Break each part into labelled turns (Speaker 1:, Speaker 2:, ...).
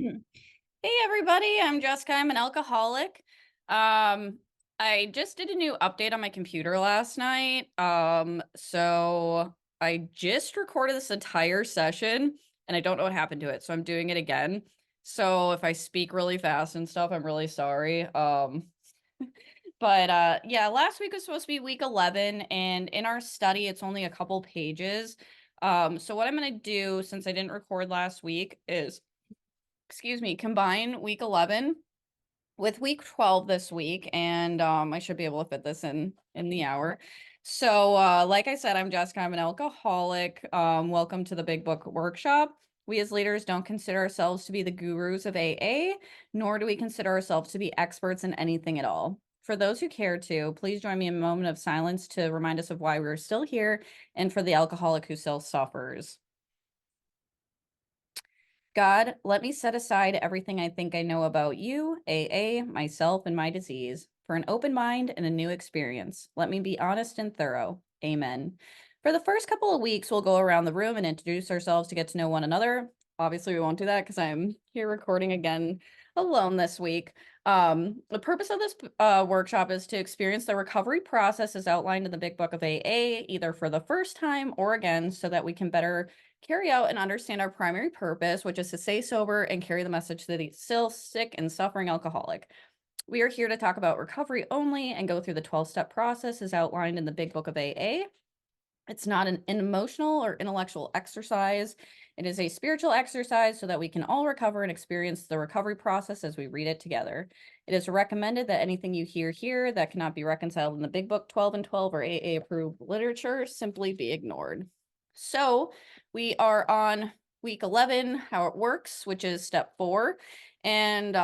Speaker 1: Hey everybody, I'm Jessica. I'm an alcoholic. I just did a new update on my computer last night. So I just recorded this entire session and I don't know what happened to it, so I'm doing it again. So if I speak really fast and stuff, I'm really sorry. But yeah, last week was supposed to be week 11, and in our study, it's only a couple pages. So what I'm gonna do since I didn't record last week is combine week 11 with week 12 this week, and I should be able to fit this in the hour. So like I said, I'm Jessica. I'm an alcoholic. Welcome to the Big Book Workshop. We as leaders don't consider ourselves to be the gurus of AA, nor do we consider ourselves to be experts in anything at all. For those who care to, please join me in a moment of silence to remind us of why we're still here and for the alcoholic who still suffers. God, let me set aside everything I think I know about you, AA, myself, and my disease for an open mind and a new experience. Let me be honest and thorough. Amen. For the first couple of weeks, we'll go around the room and introduce ourselves to get to know one another. Obviously, we won't do that because I'm here recording again alone this week. The purpose of this workshop is to experience the recovery process as outlined in the Big Book of AA, either for the first time or again, so that we can better carry out and understand our primary purpose, which is to stay sober and carry the message to the still sick and suffering alcoholic. We are here to talk about recovery only and go through the 12-step process as outlined in the Big Book of AA. It's not an emotional or intellectual exercise. It is a spiritual exercise so that we can all recover and experience the recovery process as we read it together. It is recommended that anything you hear here that cannot be reconciled in the Big Book 12 and 12 or AA approved literature simply be ignored. So we are on week 11, how it works, which is step 4. And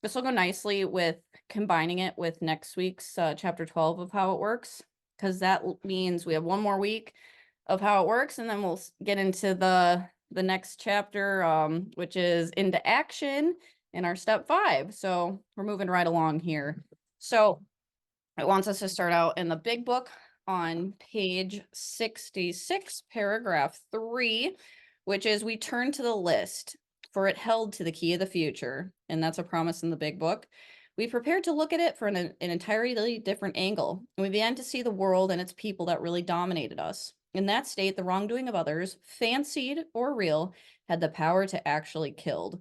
Speaker 1: this will go nicely with combining it with next week's chapter 12 of how it works, because that means we have one more week of how it works, and then we'll get into the next chapter, which is into action in our step 5. So we're moving right along here. So it wants us to start out in the Big Book on page 66, paragraph 3, which is we turn to the list, for it held to the key of the future. And that's a promise in the Big Book. We prepared to look at it from an entirely different angle, and we began to see the world and its people that really dominated us. In that state, the wrongdoing of others, fancied or real, had the power to actually kill.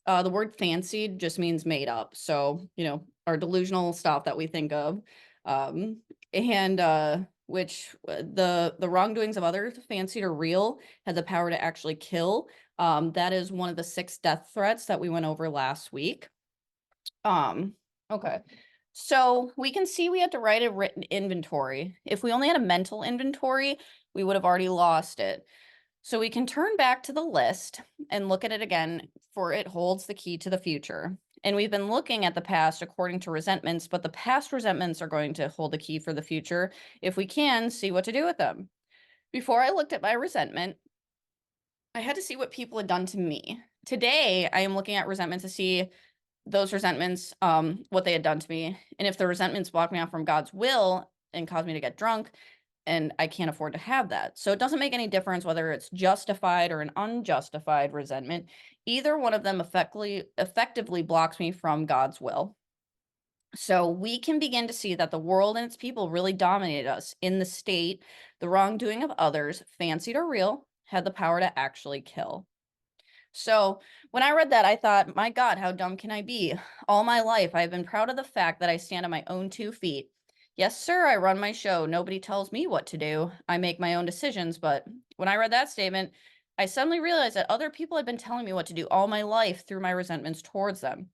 Speaker 1: The word fancied just means made up. So, our delusional stuff that we think of. Um, and which the wrongdoings of others, fancied or real, had the power to actually kill. That is one of the 6 death threats that we went over last week. Okay. So we can see we had to write a written inventory. If we only had a mental inventory, we would have already lost it. So we can turn back to the list and look at it again, for it holds the key to the future. And we've been looking at the past according to resentments, but the past resentments are going to hold the key for the future if we can see what to do with them. Before I looked at my resentment, I had to see what people had done to me. Today, I am looking at resentment to see those resentments, what they had done to me. And if the resentments block me off from God's will and cause me to get drunk, and I can't afford to have that. So it doesn't make any difference whether it's justified or an unjustified resentment. Either one of them effectively blocks me from God's will. So we can begin to see that the world and its people really dominated us. In the state, the wrongdoing of others, fancied or real, had the power to actually kill. So when I read that, I thought, my God, how dumb can I be? All my life, I've been proud of the fact that I stand on my own 2 feet. Yes, sir, I run my show. Nobody tells me what to do. I make my own decisions. But when I read that statement, I suddenly realized that other people had been telling me what to do all my life through my resentments towards them.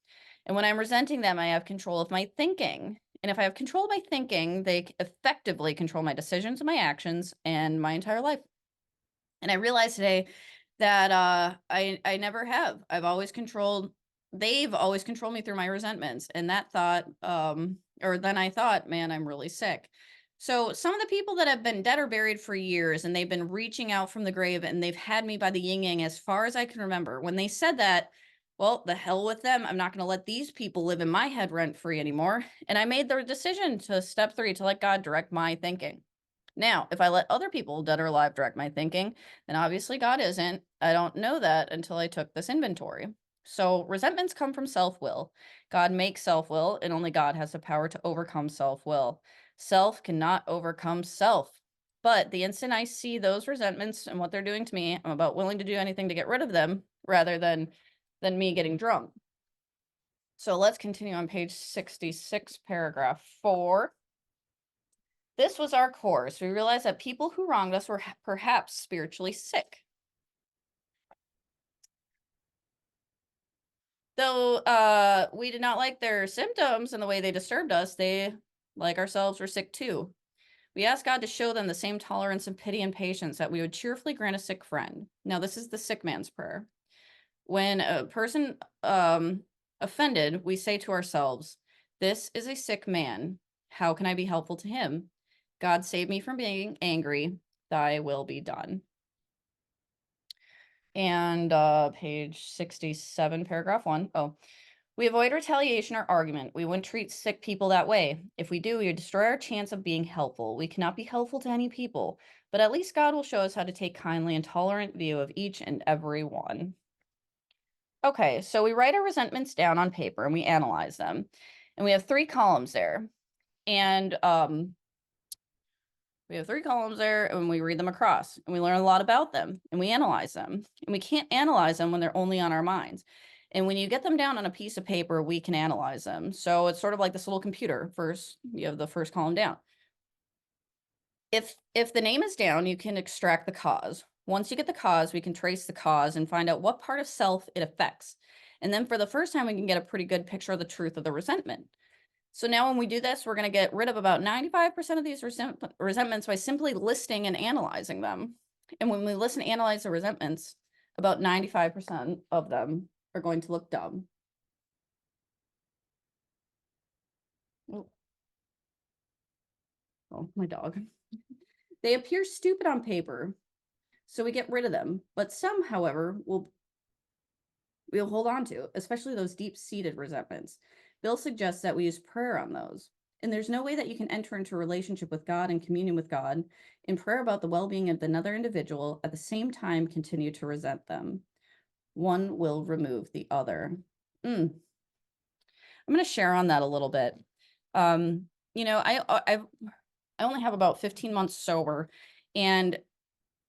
Speaker 1: And when I'm resenting them, I have control of my thinking. And if I have control of my thinking, they effectively control my decisions and my actions and my entire life. And I realized today that I never have. They've always controlled me through my resentments. And that thought, or then I thought, man, I'm really sick. So some of the people that have been dead or buried for years, and they've been reaching out from the grave, and they've had me by the yin yang as far as I can remember. When they said that, well, the hell with them. I'm not going to let these people live in my head rent free anymore. And I made the decision to step 3, to let God direct my thinking. Now, if I let other people, dead or alive, direct my thinking, then obviously God isn't. I don't know that until I took this inventory. So resentments come from self-will. God makes self-will, and only God has the power to overcome self-will. Self cannot overcome self. But the instant I see those resentments and what they're doing to me, I'm about willing to do anything to get rid of them rather than me getting drunk. So let's continue on page 66, paragraph 4. This was our course. We realized that people who wronged us were perhaps spiritually sick. Though we did not like their symptoms and the way they disturbed us, they, like ourselves, were sick too. We asked God to show them the same tolerance and pity and patience that we would cheerfully grant a sick friend. Now, this is the sick man's prayer. When a person offended, we say to ourselves, "This is a sick man. How can I be helpful to him? God, save me from being angry. Thy will be done." And page 67, paragraph 1. Oh, we avoid retaliation or argument. We wouldn't treat sick people that way. If we do, we would destroy our chance of being helpful. We cannot be helpful to any people, but at least God will show us how to take kindly and tolerant view of each and every one. Okay, so we write our resentments down on paper and we analyze them. And we have 3 columns there. And we have 3 columns there and we read them across and we learn a lot about them and we analyze them. And we can't analyze them when they're only on our minds. And when you get them down on a piece of paper, we can analyze them. So it's sort of like this little computer. First, you have the first column down. If the name is down, you can extract the cause. Once you get the cause, we can trace the cause and find out what part of self it affects. And then for the first time, we can get a pretty good picture of the truth of the resentment. So now when we do this, we're going to get rid of about 95% of these resentments by simply listing and analyzing them. And when we listen and analyze the resentments, about 95% of them are going to look dumb. Oh, my dog. They appear stupid on paper, so we get rid of them. But some, however, we'll hold on to, especially those deep-seated resentments. Bill suggests that we use prayer on those. And there's no way that you can enter into a relationship with God and communion with God in prayer about the well-being of another individual at the same time continue to resent them. One will remove the other. I'm going to share on that a little bit. I only have about 15 months sober, and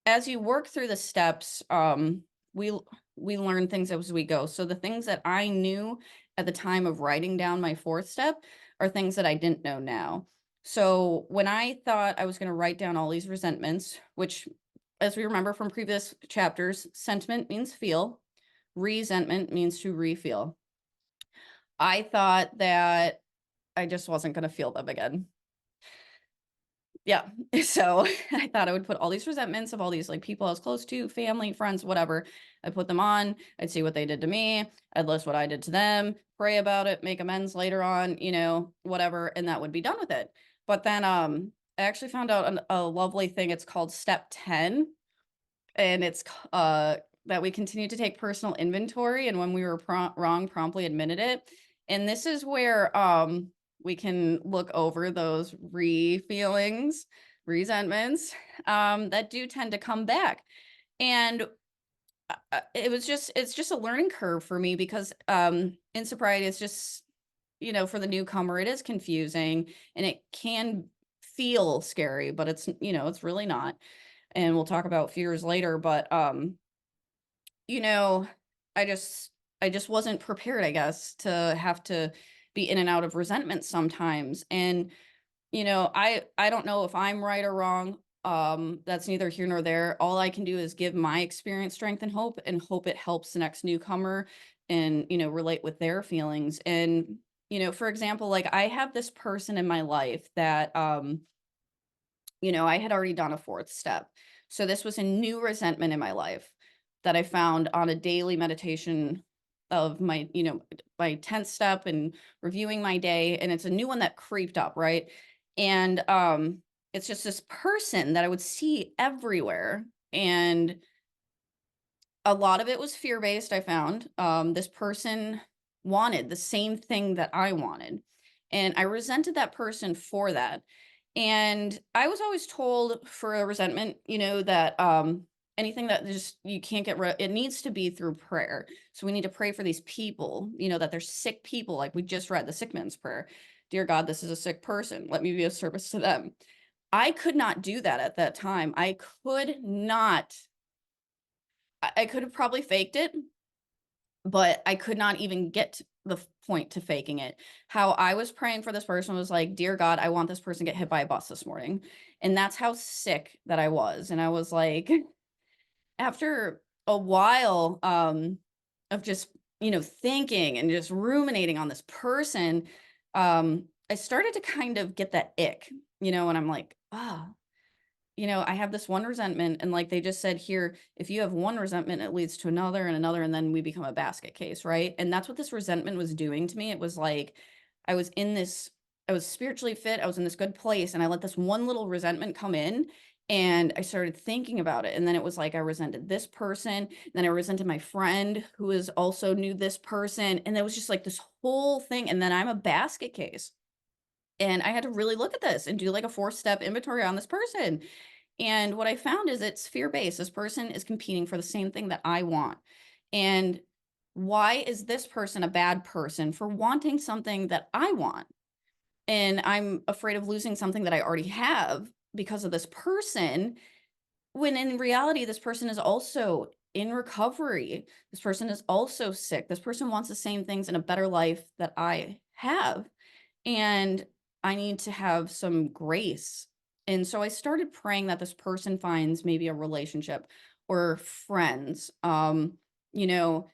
Speaker 1: as you work through the steps, we learn things as we go. So the things that I knew at the time of writing down my 4th step are things that I didn't know now. So when I thought I was going to write down all these resentments, which, as we remember from previous chapters, sentiment means feel, resentment means to refeel. I thought that I just wasn't going to feel them again. Yeah. So I thought I would put all these resentments of all these like people I was close to, family, friends, whatever. I put them on. I'd see what they did to me. I'd list what I did to them, pray about it, make amends later on, whatever, and that would be done with it. But then I actually found out a lovely thing. It's called step 10. And it's that we continue to take personal inventory, and when we were wrong, promptly admitted it. And this is where we can look over those feelings, resentments that do tend to come back. And it's just a learning curve for me because in sobriety, it's just, for the newcomer, it is confusing and it can feel scary, but it's really not. And we'll talk about fears later, but I just wasn't prepared, I guess, to have to be in and out of resentment sometimes. And I don't know if I'm right or wrong. That's neither here nor there. All I can do is give my experience, strength, and hope it helps the next newcomer and relate with their feelings. And for example, like I have this person in my life that I had already done a 4th step. So this was a new resentment in my life that I found on a daily meditation of my 10th step and reviewing my day. And it's a new one that creeped up, right? And it's just this person that I would see everywhere. And a lot of it was fear-based, I found. This person wanted the same thing that I wanted. And I resented that person for that. And I was always told for a resentment, that anything that just you can't get rid, it needs to be through prayer. So we need to pray for these people, that they're sick people, like we just read the sick man's prayer. Dear God, this is a sick person. Let me be of service to them. I could not do that at that time. I could not. I could have probably faked it, but I could not even get to the point to faking it. How I was praying for this person was like, dear God, I want this person to get hit by a bus this morning. And that's how sick that I was. And I was like, after a while of just, thinking and just ruminating on this person, I started to kind of get that ick, and I'm like, ah, I have this one resentment, and like they just said here, if you have one resentment, it leads to another, and then we become a basket case, right? And that's what this resentment was doing to me. It was like I was in this, I was spiritually fit, I was in this good place, and I let this one little resentment come in, and I started thinking about it. And then it was like I resented this person, then I resented my friend who is also knew this person, and it was just like this whole thing. And then I'm a basket case. And I had to really look at this and do like a 4-step inventory on this person. And what I found is it's fear-based. This person is competing for the same thing that I want. And why is this person a bad person for wanting something that I want? And I'm afraid of losing something that I already have because of this person, when in reality, this person is also in recovery. This person is also sick. This person wants the same things in a better life that I have. And I need to have some grace. And so I started praying that this person finds maybe a relationship or friends, you know,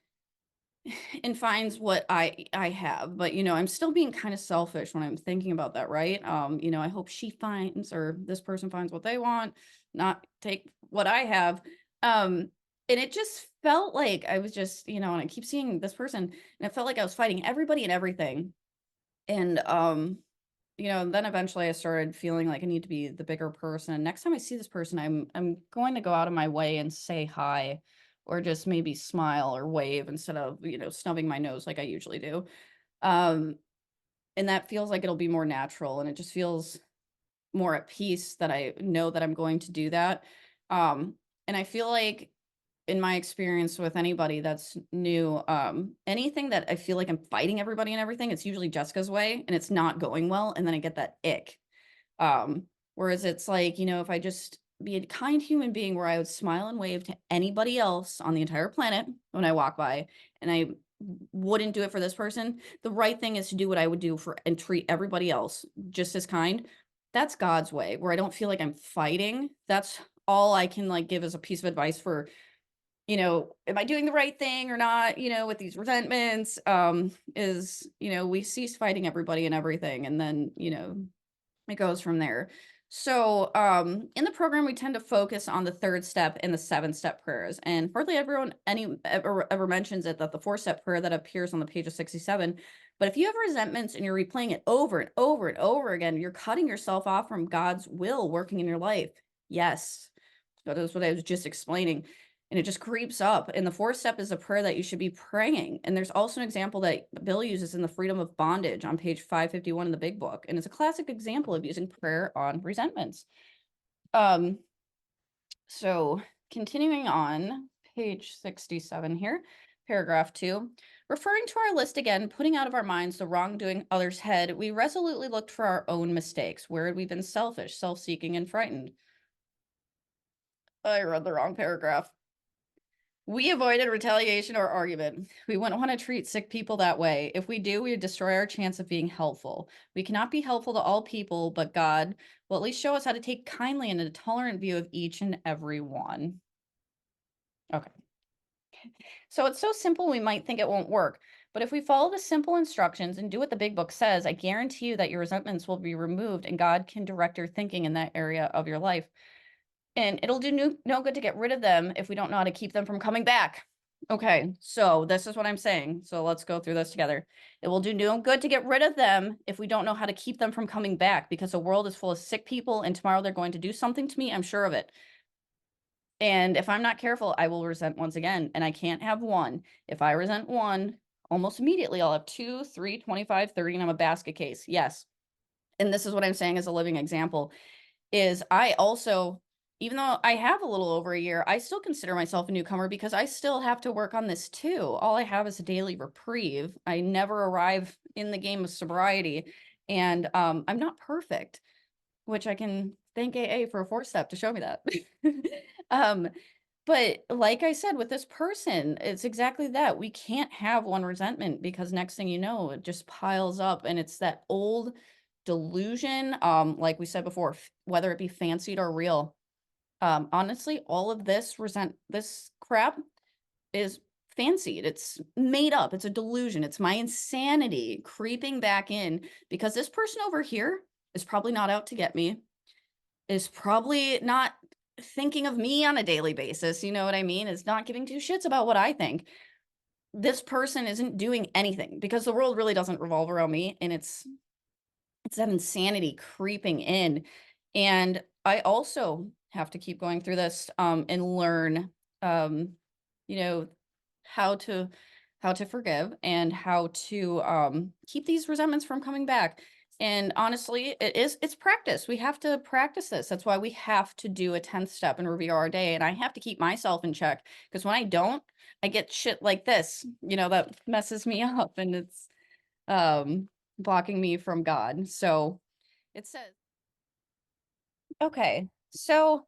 Speaker 1: and finds what I have. But, I'm still being kind of selfish when I'm thinking about that, right? I hope she finds or this person finds what they want, not take what I have. And it just felt like I was just, and I keep seeing this person, and it felt like I was fighting everybody and everything. And then eventually I started feeling like I need to be the bigger person. Next time I see this person, I'm going to go out of my way and say hi, or just maybe smile or wave instead of, snubbing my nose like I usually do. Um, and that feels like it'll be more natural, and it just feels more at peace that I know that I'm going to do that. And I feel like in my experience with anybody that's new, anything that I feel like I'm fighting everybody and everything, it's usually Jessica's way and it's not going well. And then I get that ick. Whereas it's like, if I just be a kind human being where I would smile and wave to anybody else on the entire planet when I walk by, and I wouldn't do it for this person, the right thing is to do what I would do for and treat everybody else just as kind. That's God's way, where I don't feel like I'm fighting. That's all I can like give as a piece of advice for, am I doing the right thing or not, with these resentments, is, we cease fighting everybody and everything. And then, it goes from there. So, in the program, we tend to focus on the 3rd step and the 7-step prayers, and hardly everyone ever mentions it, that the 4-step prayer that appears on the page of 67. But if you have resentments and you're replaying it over and over and over again, you're cutting yourself off from God's will working in your life. Yes, that is what I was just explaining. And it just creeps up. And the 4th step is a prayer that you should be praying. And there's also an example that Bill uses in the Freedom of Bondage on page 551 in the Big Book. And it's a classic example of using prayer on resentments. So continuing on page 67 here, paragraph 2, referring to our list again, putting out of our minds the wrongdoing others had, we resolutely looked for our own mistakes. Where had we been selfish, self-seeking, and frightened? I read the wrong paragraph. We avoided retaliation or argument. We wouldn't want to treat sick people that way. If we do, we would destroy our chance of being helpful. We cannot be helpful to all people, but God will at least show us how to take kindly and a tolerant view of each and every one. Okay. So it's so simple we might think it won't work. But if we follow the simple instructions and do what the Big Book says, I guarantee you that your resentments will be removed and God can direct your thinking in that area of your life. And it'll do no good to get rid of them if we don't know how to keep them from coming back. Okay, so this is what I'm saying. So let's go through this together. It will do no good to get rid of them if we don't know how to keep them from coming back, because the world is full of sick people and tomorrow they're going to do something to me. I'm sure of it. And if I'm not careful, I will resent once again. And I can't have one. If I resent one, almost immediately I'll have 2, 3, 25, 30, and I'm a basket case. Yes. And this is what I'm saying as a living example is I also, even though I have a little over a year, I still consider myself a newcomer because I still have to work on this too. All I have is a daily reprieve. I never arrive in the game of sobriety, and I'm not perfect, which I can thank AA for a 4-step to show me that. um, but like I said, with this person, it's exactly that. We can't have one resentment because next thing you know, it just piles up and it's that old delusion. Like we said before, whether it be fancied or real. Honestly, all of this crap is fancied. It's made up. It's a delusion. It's my insanity creeping back in because this person over here is probably not out to get me, is probably not thinking of me on a daily basis. You know what I mean? Is not giving two shits about what I think. This person isn't doing anything because the world really doesn't revolve around me. And it's that insanity creeping in. And I also have to keep going through this and learn you know, how to forgive and how to keep these resentments from coming back. And honestly, it's practice. We have to practice this. That's why we have to do a 10th step and review our day. And I have to keep myself in check because when I don't, I get shit like this, that messes me up and it's um blocking me from God. So it says, okay, so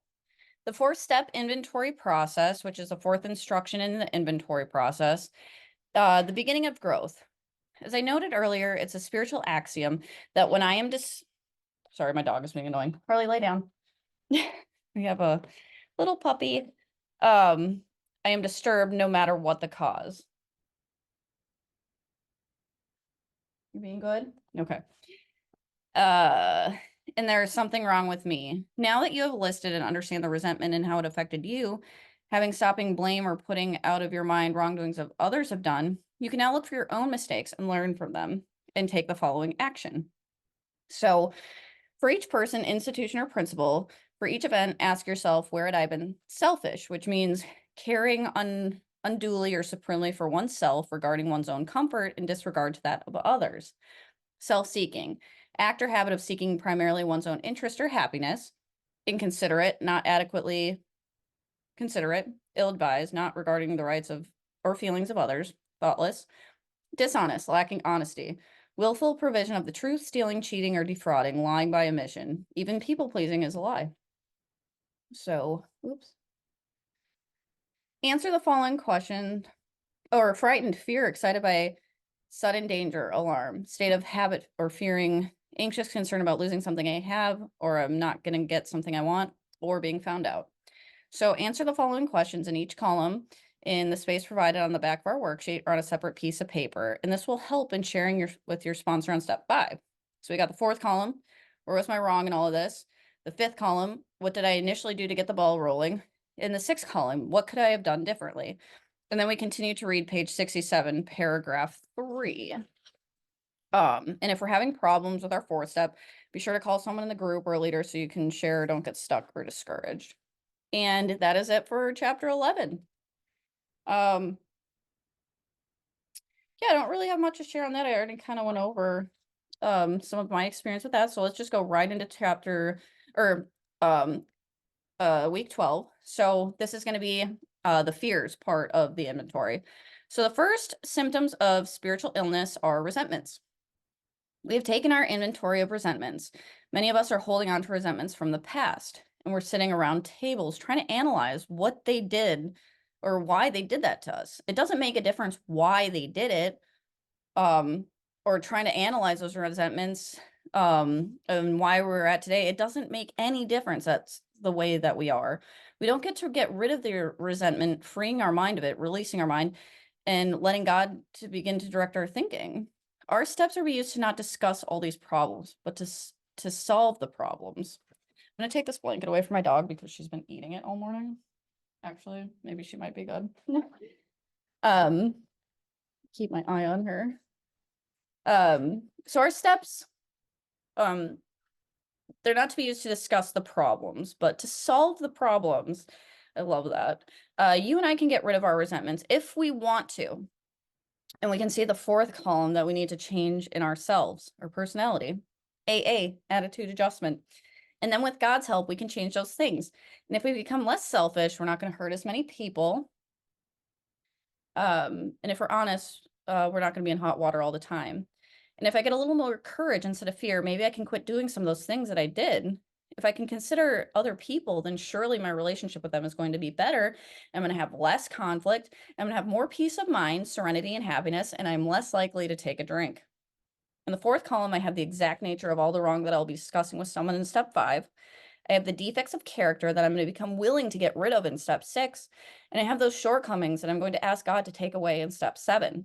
Speaker 1: the 4-step inventory process, which is the 4th instruction in the inventory process, the beginning of growth. As I noted earlier, it's a spiritual axiom that when I am sorry, my dog is being annoying. Harley, lay down. We have a little puppy. I am disturbed no matter what the cause. You being good? Okay. Uh, and there's something wrong with me. Now that you have listed and understand the resentment and how it affected you, having stopping blame or putting out of your mind wrongdoings of others have done, you can now look for your own mistakes and learn from them and take the following action. So for each person, institution, or principle, for each event, ask yourself, where had I been selfish, which means caring unduly or supremely for oneself regarding one's own comfort in disregard to that of others. Self-seeking, act or habit of seeking primarily one's own interest or happiness. Inconsiderate, not adequately considerate. Ill-advised, not regarding the rights of or feelings of others. Thoughtless. Dishonest, lacking honesty. Willful provision of the truth, stealing, cheating, or defrauding, lying by omission. Even people-pleasing is a lie. So, oops. Answer the following question. Or frightened, fear, excited by sudden danger, alarm, state of habit or fearing, anxious, concern about losing something I have, or I'm not going to get something I want, or being found out. So answer the following questions in each column in the space provided on the back of our worksheet or on a separate piece of paper. And this will help in sharing with your sponsor on step 5. So we got the 4th column, where was my wrong in all of this? The 5th column, what did I initially do to get the ball rolling? In the 6th column, what could I have done differently? And then we continue to read page 67, paragraph 3. And if we're having problems with our 4th step, be sure to call someone in the group or a leader so you can share, don't get stuck or discouraged. And that is it for chapter 11. Yeah, I don't really have much to share on that. I already kind of went over some of my experience with that. So let's just go right into chapter or week 12. So this is going to be the fears part of the inventory. So the first symptoms of spiritual illness are resentments. We have taken our inventory of resentments. Many of us are holding on to resentments from the past, and we're sitting around tables trying to analyze what they did or why they did that to us. It doesn't make a difference why they did it, or trying to analyze those resentments, and why we're at today. It doesn't make any difference. That's the way that we are. We don't get to get rid of the resentment, freeing our mind of it, releasing our mind, and letting God to begin to direct our thinking. Our steps are used to not discuss all these problems, but to solve the problems. I'm going to take this blanket away from my dog because she's been eating it all morning. Actually, maybe she might be good. Keep my eye on her. So our steps, they're not to be used to discuss the problems, but to solve the problems. I love that. You and I can get rid of our resentments if we want to. And we can see the 4th column that we need to change in ourselves, our personality. AA, attitude adjustment. And then with God's help, we can change those things. And if we become less selfish, we're not going to hurt as many people. And if we're honest, we're not going to be in hot water all the time. And if I get a little more courage instead of fear, maybe I can quit doing some of those things that I did. If I can consider other people, then surely my relationship with them is going to be better. I'm going to have less conflict. I'm going to have more peace of mind, serenity, and happiness, and I'm less likely to take a drink. In the fourth column, I have the exact nature of all the wrong that I'll be discussing with someone in step 5. I have the defects of character that I'm going to become willing to get rid of in step 6. And I have those shortcomings that I'm going to ask God to take away in step 7.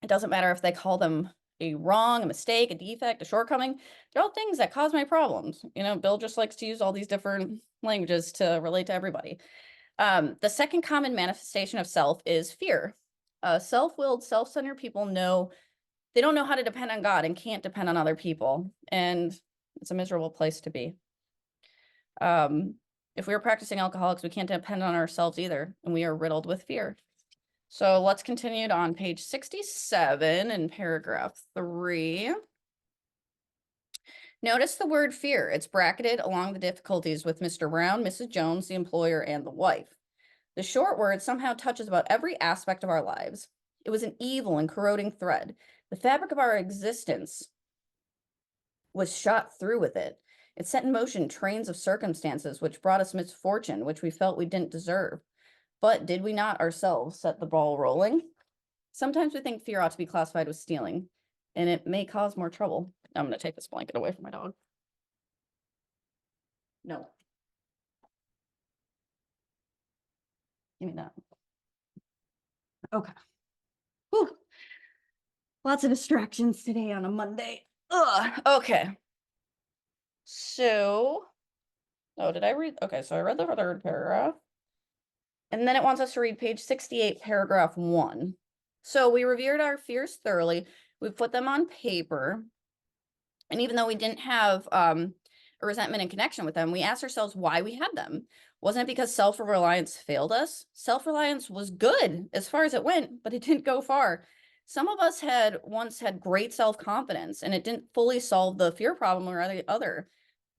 Speaker 1: It doesn't matter if they call them a wrong, a mistake, a defect, a shortcoming. They're all things that cause my problems. You know, Bill just likes to use all these different languages to relate to everybody. The second common manifestation of self is fear. Self-willed, self-centered people they don't know how to depend on God and can't depend on other people. And it's a miserable place to be. If we are practicing alcoholics, we can't depend on ourselves either, and we are riddled with fear. So let's continue on page 67 in paragraph 3. Notice the word fear. It's bracketed along the difficulties with Mr. Brown, Mrs. Jones, the employer, and the wife. The short word somehow touches about every aspect of our lives. It was an evil and corroding thread. The fabric of our existence was shot through with it. It set in motion trains of circumstances which brought us misfortune, which we felt we didn't deserve. But did we not ourselves set the ball rolling? Sometimes we think fear ought to be classified with stealing, and it may cause more trouble. I'm going to take this blanket away from my dog. No. Give me that. Okay. Whew. Lots of distractions today on a Monday. Ugh. Okay. So, did I read? Okay, so I read the third paragraph. And then it wants us to read page 68, paragraph 1. So we reviewed our fears thoroughly. We put them on paper. And even though we didn't have a resentment and connection with them, we asked ourselves why we had them. Wasn't it because self-reliance failed us? Self-reliance was good as far as it went, but it didn't go far. Some of us once had great self-confidence, and it didn't fully solve the fear problem or the other.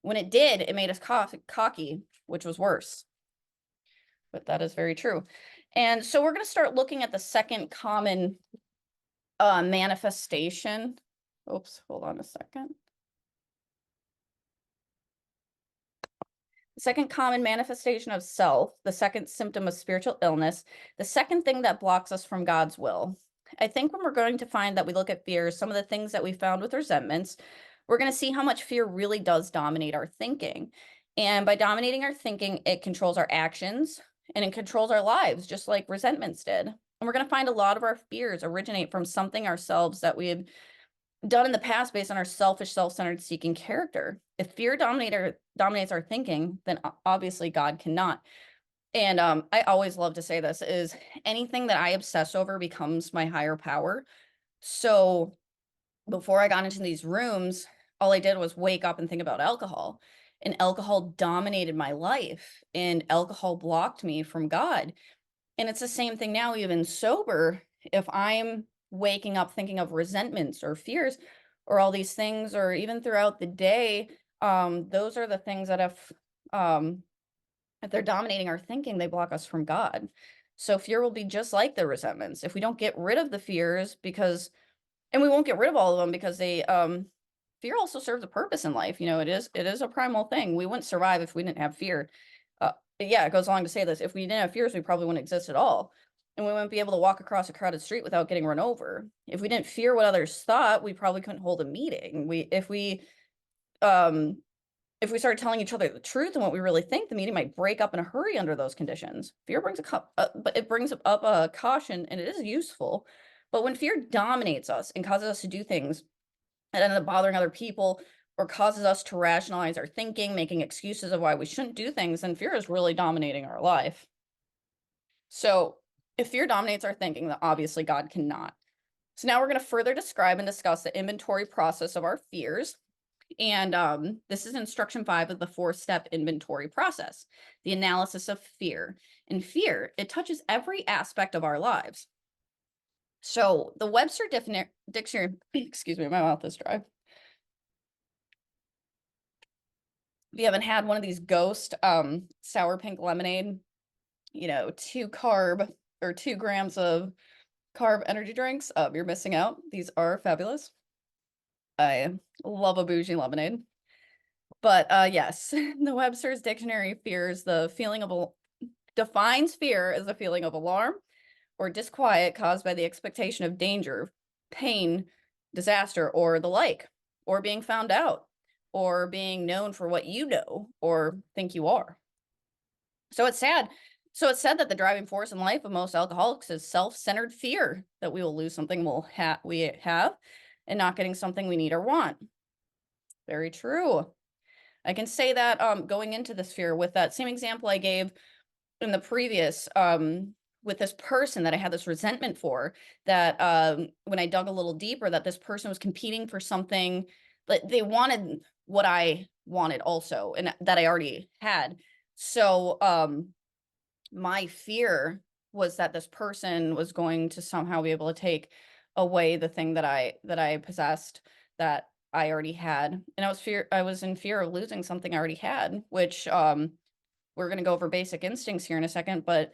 Speaker 1: When it did, it made us cocky, which was worse. But that is very true. And so we're going to start looking at the second common manifestation. Oops, hold on a second. The second common manifestation of self, the second symptom of spiritual illness, the second thing that blocks us from God's will. I think when we're going to find that we look at fears, some of the things that we found with resentments, we're going to see how much fear really does dominate our thinking. And by dominating our thinking, it controls our actions and it controls our lives, just like resentments did. And we're going to find a lot of our fears originate from something ourselves that we had done in the past based on our selfish, self-centered seeking character. If fear dominates our thinking, then obviously God cannot. And I always love to say this is anything that I obsess over becomes my higher power. So before I got into these rooms, all I did was wake up and think about alcohol. And alcohol dominated my life, and alcohol blocked me from God. And it's the same thing now, even sober. If I'm waking up thinking of resentments or fears or all these things, or even throughout the day, those are the things that if they're dominating our thinking, they block us from God. So fear will be just like the resentments. If we don't get rid of the fears, and we won't get rid of all of them because fear also serves a purpose in life. You know, it is a primal thing. We wouldn't survive if we didn't have fear. Yeah, it goes along to say this. If we didn't have fears, we probably wouldn't exist at all. And we wouldn't be able to walk across a crowded street without getting run over. If we didn't fear what others thought, we probably couldn't hold a meeting. If we started telling each other the truth and what we really think, the meeting might break up in a hurry under those conditions. Fear brings but it brings up a caution, and it is useful. But when fear dominates us and causes us to do things that end up bothering other people, or causes us to rationalize our thinking, making excuses of why we shouldn't do things, then fear is really dominating our life. So if fear dominates our thinking, then obviously God cannot. So now we're going to further describe and discuss the inventory process of our fears. And this is instruction 5 of the 4-step inventory process, the analysis of fear. And fear, it touches every aspect of our lives. So the Webster Dictionary, excuse me, my mouth is dry. If you haven't had one of these Ghost sour pink lemonade, 2 carb or 2 grams of carb energy drinks, you're missing out. These are fabulous. I love a bougie lemonade. But yes, the Webster's Dictionary defines fear as a feeling of alarm or disquiet caused by the expectation of danger, pain, disaster, or the like, or being found out, or being known for what you know or think you are. So it's sad. So it's said that the driving force in life of most alcoholics is self-centered fear that we will lose something we have and not getting something we need or want. Very true. I can say that going into this fear with that same example I gave in the previous with this person that I had this resentment for, that when I dug a little deeper, that this person was competing for something, but they wanted what I wanted also, and that I already had. So my fear was that this person was going to somehow be able to take away the thing that I possessed, that I already had. And I was in fear of losing something I already had, which we're going to go over basic instincts here in a second, but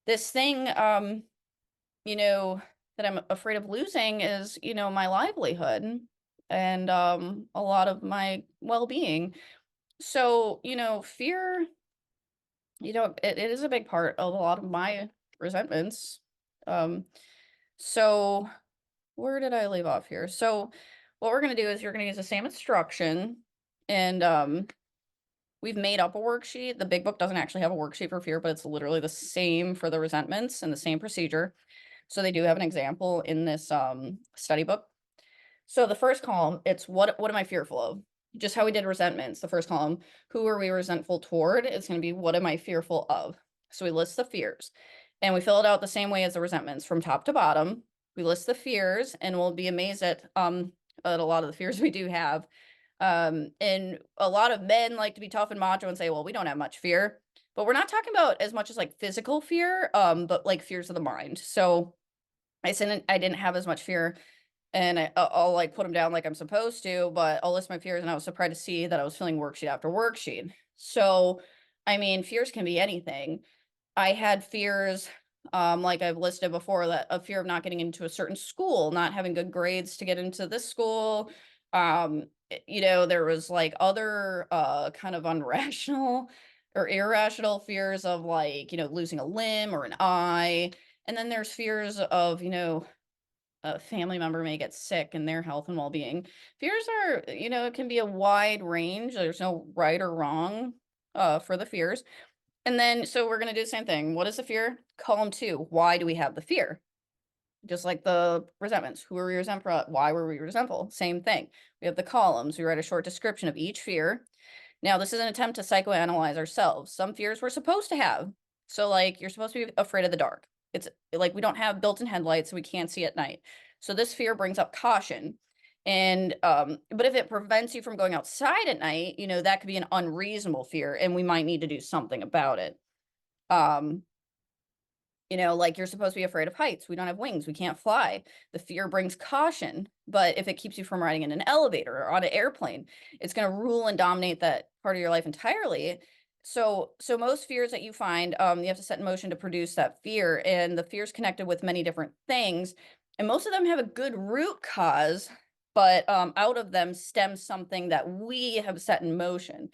Speaker 1: this thing that I'm afraid of losing is, my livelihood and a lot of my well-being. So, fear, it is a big part of a lot of my resentments. Um, so where did I leave off here? So what we're going to do is you're going to use the same instruction, and we've made up a worksheet. The big book doesn't actually have a worksheet for fear, but it's literally the same for the resentments and the same procedure. So they do have an example in this study book. So the first column, it's what am I fearful of? Just how we did resentments. The first column, who are we resentful toward? It's going to be what am I fearful of? So we list the fears, and we fill it out the same way as the resentments from top to bottom. We list the fears, and we'll be amazed at a lot of the fears we do have. And a lot of men like to be tough and macho and say, well, we don't have much fear, but we're not talking about as much as like physical fear, but like fears of the mind. So I said I didn't have as much fear, and I'll like put them down like I'm supposed to, but I'll list my fears, and I was surprised to see that I was feeling worksheet after worksheet. So, I mean, fears can be anything. I had fears, like I've listed before, that a fear of not getting into a certain school, not having good grades to get into this school. There was like other kind of unrational or irrational fears of like, losing a limb or an eye. And then there's fears of, a family member may get sick and their health and well-being. Fears are, it can be a wide range. There's no right or wrong for the fears. And then, so we're going to do the same thing. What is the fear? Column 2. Why do we have the fear? Just like the resentments. Who are we resentful? Why were we resentful? Same thing. We have the columns. We write a short description of each fear. Now, this is an attempt to psychoanalyze ourselves. Some fears we're supposed to have. So, like, you're supposed to be afraid of the dark. It's like we don't have built-in headlights, so we can't see at night. So this fear brings up caution. And but if it prevents you from going outside at night, that could be an unreasonable fear, and we might need to do something about it. Um, like you're supposed to be afraid of heights. We don't have wings. We can't fly. The fear brings caution. But if it keeps you from riding in an elevator or on an airplane, it's going to rule and dominate that part of your life entirely. So most fears that you find, you have to set in motion to produce that fear. And the fear is connected with many different things. And most of them have a good root cause, but out of them stems something that we have set in motion.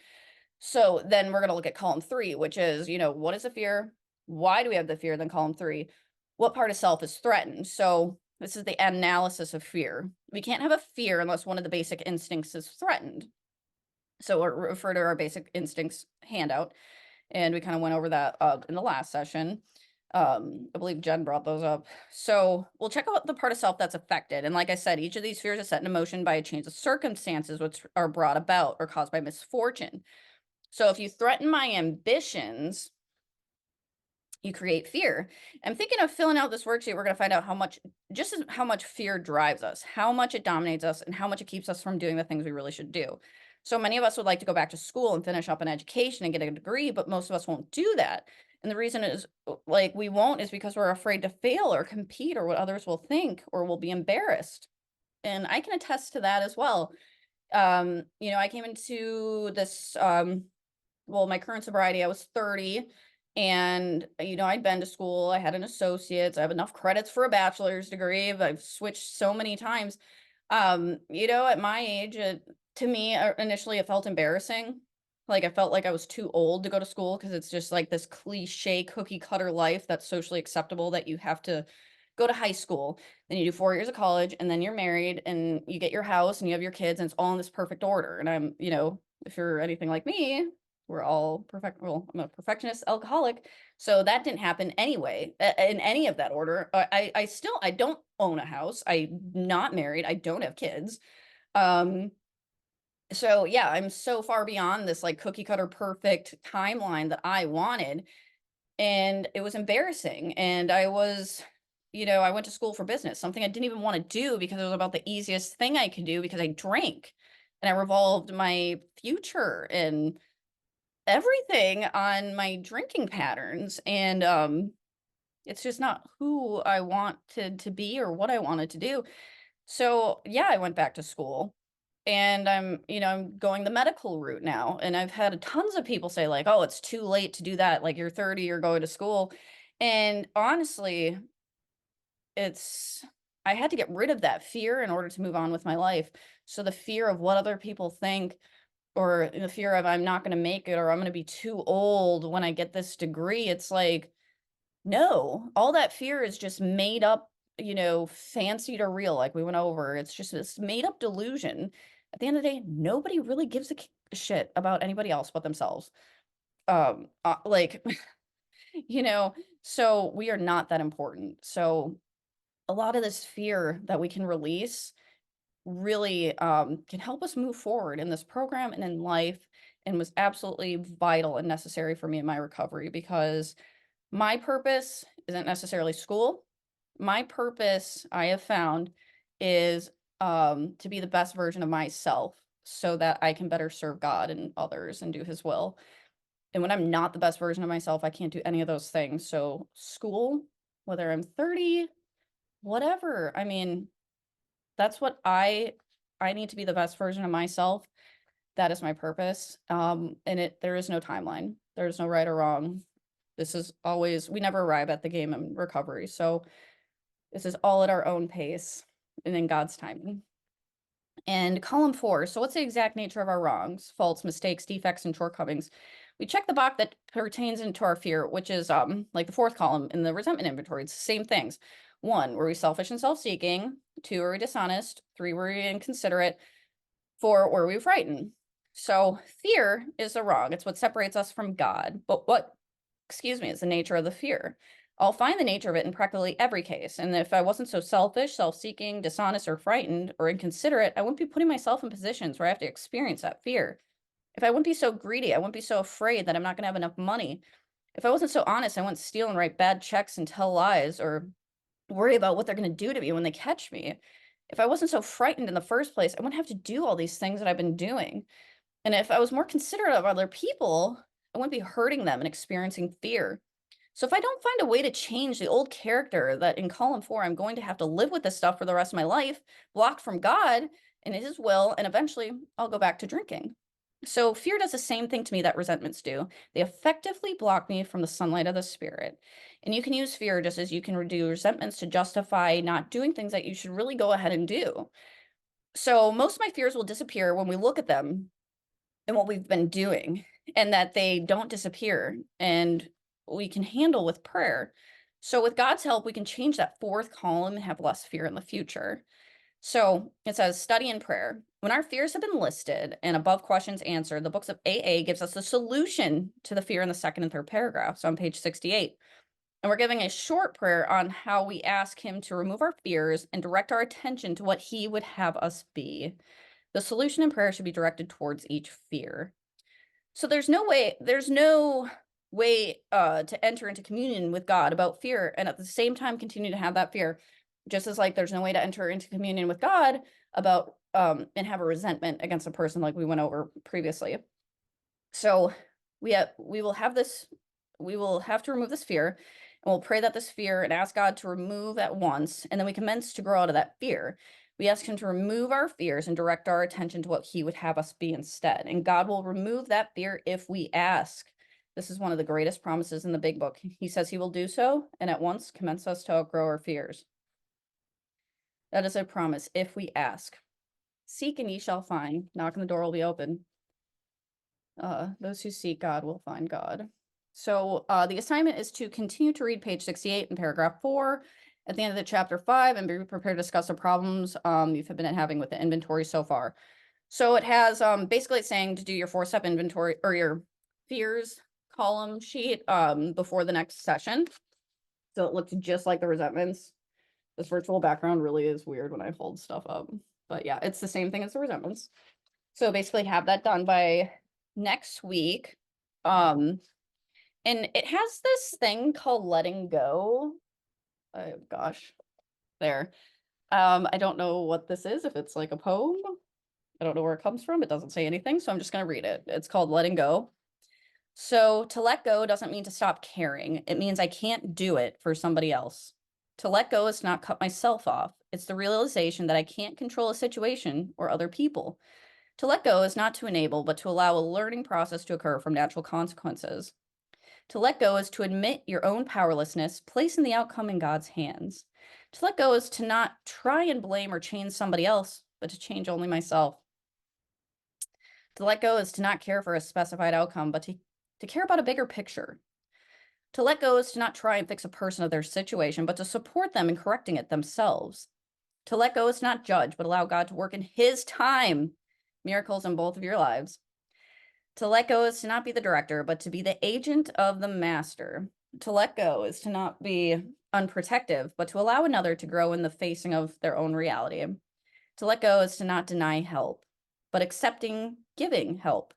Speaker 1: So then we're going to look at column 3, which is, what is a fear? Why do we have the fear? Then column 3, what part of self is threatened? So this is the analysis of fear. We can't have a fear unless one of the basic instincts is threatened. So we'll refer to our basic instincts handout. And we kind of went over that in the last session. I believe Jen brought those up. So we'll check out the part of self that's affected. And like I said, each of these fears is set in motion by a change of circumstances which are brought about or caused by misfortune. So if you threaten my ambitions, you create fear. I'm thinking of filling out this worksheet. We're going to find out how much fear drives us, how much it dominates us, and how much it keeps us from doing the things we really should do. So many of us would like to go back to school and finish up an education and get a degree, but most of us won't do that. And the reason is like we won't is because we're afraid to fail or compete or what others will think or will be embarrassed. And I can attest to that as well. I came into this, well, my current sobriety, I was 30, and, I'd been to school, I had an associate's, I have enough credits for a bachelor's degree, but I've switched so many times. At my age, to me, initially, it felt embarrassing. Like, I felt like I was too old to go to school because it's just like this cliche cookie cutter life that's socially acceptable that you have to go to high school, then you do 4 years of college, and then you're married, and you get your house, and you have your kids, and it's all in this perfect order. And if you're anything like me, we're all perfect. Well, I'm a perfectionist alcoholic, so that didn't happen anyway, in any of that order. I don't own a house. I'm not married. I don't have kids. Um, so yeah, I'm so far beyond this like cookie cutter perfect timeline that I wanted, and it was embarrassing. And I went to school for business, something I didn't even want to do because it was about the easiest thing I could do because I drank, and I revolved my future and everything on my drinking patterns. And it's just not who I wanted to be or what I wanted to do. So yeah, I went back to school, and I'm going the medical route now. And I've had tons of people say like, "Oh, it's too late to do that. Like you're 30, you're going to school." And honestly, it's I had to get rid of that fear in order to move on with my life. So the fear of what other people think, or the fear of I'm not going to make it, or I'm going to be too old when I get this degree, it's like, no, all that fear is just made up, fancy to real, like we went over. It's just this made up delusion. At the end of the day, nobody really gives a shit about anybody else but themselves. Like, you know, so we are not that important. So a lot of this fear that we can release really can help us move forward in this program and in life, and was absolutely vital and necessary for me in my recovery, because my purpose isn't necessarily school. My purpose, I have found, is to be the best version of myself so that I can better serve God and others and do his will. And when I'm not the best version of myself, I can't do any of those things. So school, whether I'm 30, whatever, I mean, that's what I need to be the best version of myself. That is my purpose. And there is no timeline. There's no right or wrong. This is always, we never arrive at the game in recovery. So this is all at our own pace and in God's timing. And column 4. So what's the exact nature of our wrongs, faults, mistakes, defects, and shortcomings? We check the box that pertains into our fear, which is like the 4th column in the resentment inventory. It's the same things. 1, were we selfish and self-seeking? 2, were we dishonest? 3, were we inconsiderate? 4, were we frightened? So fear is a wrong. It's what separates us from God. But what, is the nature of the fear? I'll find the nature of it in practically every case. And if I wasn't so selfish, self-seeking, dishonest, or frightened, or inconsiderate, I wouldn't be putting myself in positions where I have to experience that fear. If I wouldn't be so greedy, I wouldn't be so afraid that I'm not going to have enough money. If I wasn't so honest, I wouldn't steal and write bad checks and tell lies, or worry about what they're going to do to me when they catch me. If I wasn't so frightened in the first place, I wouldn't have to do all these things that I've been doing. And if I was more considerate of other people, I wouldn't be hurting them and experiencing fear. So if I don't find a way to change the old character that in column 4, I'm going to have to live with this stuff for the rest of my life, blocked from God and his will, and eventually I'll go back to drinking. So fear does the same thing to me that resentments do. They effectively block me from the sunlight of the spirit. And you can use fear just as you can do resentments to justify not doing things that you should really go ahead and do. So most of my fears will disappear when we look at them and what we've been doing, and that they don't disappear, and we can handle with prayer. So with God's help, we can change that 4th column and have less fear in the future. So it says study and prayer. When our fears have been listed and above questions answered, the books of AA gives us a solution to the fear in the 2nd and 3rd paragraphs on page 68. And we're giving a short prayer on how we ask him to remove our fears and direct our attention to what he would have us be. The solution in prayer should be directed towards each fear. So there's no way to enter into communion with God about fear and at the same time continue to have that fear. Just as like there's no way to enter into communion with God about and have a resentment against a person like we went over previously. So we will have this, we will have to remove this fear, and we'll pray that this fear and ask God to remove at once, and then we commence to grow out of that fear. We ask him to remove our fears and direct our attention to what he would have us be instead. And God will remove that fear if we ask. This is one of the greatest promises in the big book. He says he will do so and at once commence us to outgrow our fears. That is a promise if we ask. Seek and ye shall find. Knock and the door will be open. Those who seek God will find God. So the assignment is to continue to read page 68 in paragraph 4 at the end of the chapter 5 and be prepared to discuss the problems you've been having with the inventory so far. So it has basically it's saying to do your 4-step inventory or your fears column sheet before the next session. So it looks just like the resentments. This virtual background really is weird when I hold stuff up. But yeah, it's the same thing as the resentments. So basically have that done by next week. And it has this thing called letting go. Oh gosh, there. I don't know what this is, if it's like a poem. I don't know where it comes from. It doesn't say anything, so I'm just going to read it. It's called Letting Go. So to let go doesn't mean to stop caring. It means I can't do it for somebody else. To let go is to not cut myself off. It's the realization that I can't control a situation or other people. To let go is not to enable, but to allow a learning process to occur from natural consequences. To let go is to admit your own powerlessness, placing the outcome in God's hands. To let go is to not try and blame or change somebody else, but to change only myself. To let go is to not care for a specified outcome, but to care about a bigger picture. To let go is to not try and fix a person or their situation, but to support them in correcting it themselves. To let go is to not judge, but allow God to work in his time, miracles in both of your lives. To let go is to not be the director, but to be the agent of the master. To let go is to not be unprotective, but to allow another to grow in the facing of their own reality. To let go is to not deny help, but accepting giving help,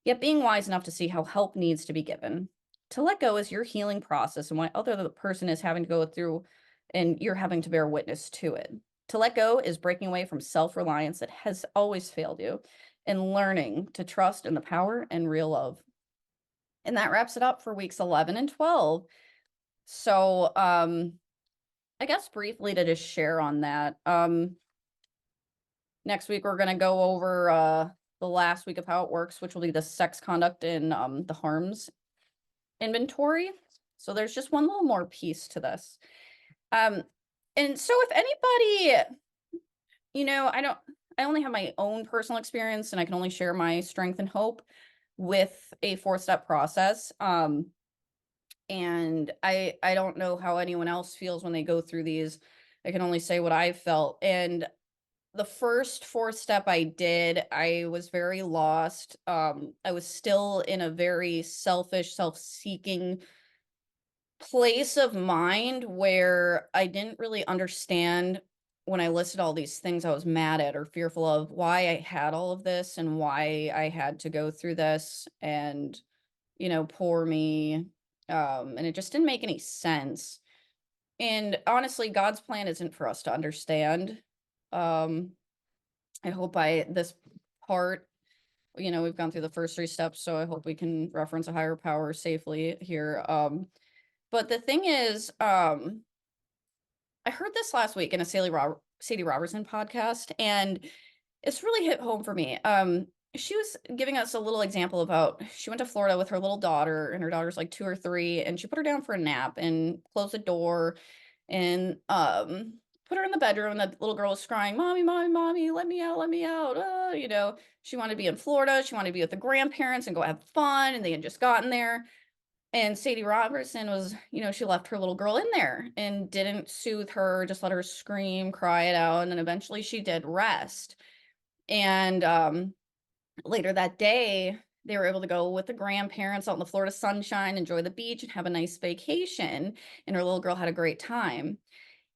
Speaker 1: yet being wise enough to see how help needs to be given. To let go is your healing process and what other person is having to go through, and you're having to bear witness to it. To let go is breaking away from self-reliance that has always failed you and learning to trust in the power and real love. And that wraps it up for weeks 11 and 12. So I guess briefly to just share on that. Next week we're going to go over the last week of how it works, which will be the sex conduct and the harms inventory. So there's just one little more piece to this. And so if anybody, I only have my own personal experience and I can only share my strength and hope with a 4-step process. And I don't know how anyone else feels when they go through these. I can only say what I felt. And the first 4-step I did, I was very lost. I was still in a very selfish, self-seeking place of mind where I didn't really understand when I listed all these things I was mad at or fearful of, why I had all of this and why I had to go through this, and poor me. And it just didn't make any sense. And honestly, God's plan isn't for us to understand. I hope by this part, we've gone through the first 3 steps, so I hope we can reference a higher power safely here. But the thing is, I heard this last week in a Sadie Robertson podcast, and it's really hit home for me. She was giving us a little example about she went to Florida with her little daughter, and her daughter's like 2 or 3, and she put her down for a nap and closed the door and put her in the bedroom, and the little girl was crying, "Mommy, mommy, mommy, let me out, let me out." She wanted to be in Florida. She wanted to be with the grandparents and go have fun, and they had just gotten there. And Sadie Robertson was, she left her little girl in there and didn't soothe her, just let her scream, cry it out. And then eventually she did rest. And later that day, they were able to go with the grandparents out in the Florida sunshine, enjoy the beach, and have a nice vacation. And her little girl had a great time.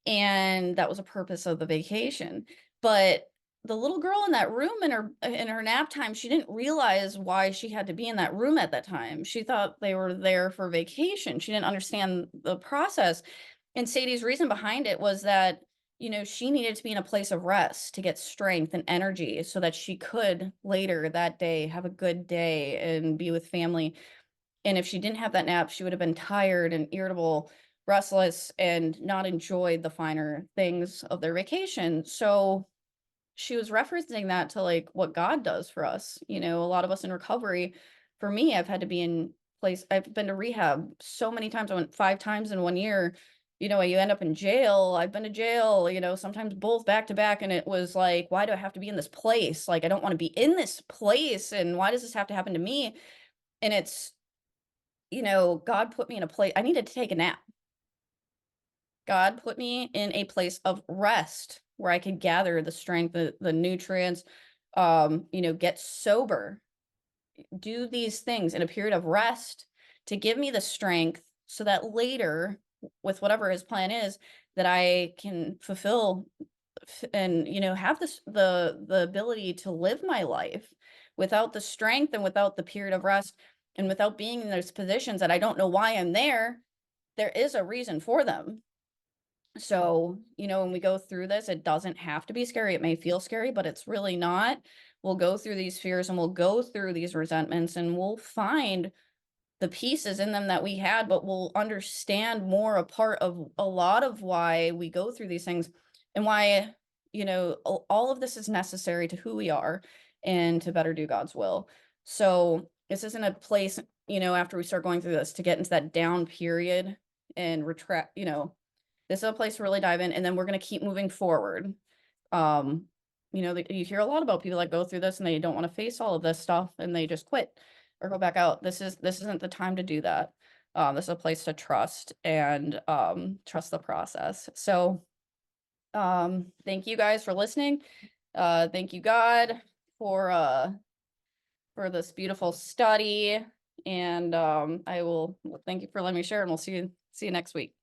Speaker 1: And that was a purpose of the vacation. But the little girl in that room in her nap time, she didn't realize why she had to be in that room at that time. She thought they were there for vacation. She didn't understand the process. And Sadie's reason behind it was that, she needed to be in a place of rest to get strength and energy so that she could later that day have a good day and be with family. And if she didn't have that nap, she would have been tired and irritable, restless, and not enjoyed the finer things of their vacation. So she was referencing that to like what God does for us. You know, a lot of us in recovery, for me, I've had to be in I've been to rehab so many times. I went 5 times in 1 year. You know, you end up in jail. I've been to jail, you know, sometimes both back to back. And it was like, why do I have to be in this place? Like, I don't want to be in this place. And why does this have to happen to me? And it's, you know, God put me in a place. I needed to take a nap. God put me in a place of rest where I could gather the strength, the nutrients, you know, get sober, do these things in a period of rest to give me the strength so that later, with whatever his plan is, that I can fulfill and, you know, have this the ability to live my life without the strength and without the period of rest and without being in those positions that I don't know why I'm there. There is a reason for them. So, you know, when we go through this, it doesn't have to be scary. It may feel scary, but it's really not. We'll go through these fears and we'll go through these resentments and we'll find the pieces in them that we had, but we'll understand more a part of a lot of why we go through these things and why, you know, all of this is necessary to who we are and to better do God's will. So this isn't a place, you know, after we start going through this to get into that down period and retract, you know, this is a place to really dive in, and then we're gonna keep moving forward. Um, you know, you hear a lot about people that go through this and they don't want to face all of this stuff and they just quit or go back out. This isn't the time to do that. This is a place to trust and trust the process. So thank you guys for listening. Thank you, God, for this beautiful study. And I will thank you for letting me share, and we'll see you next week.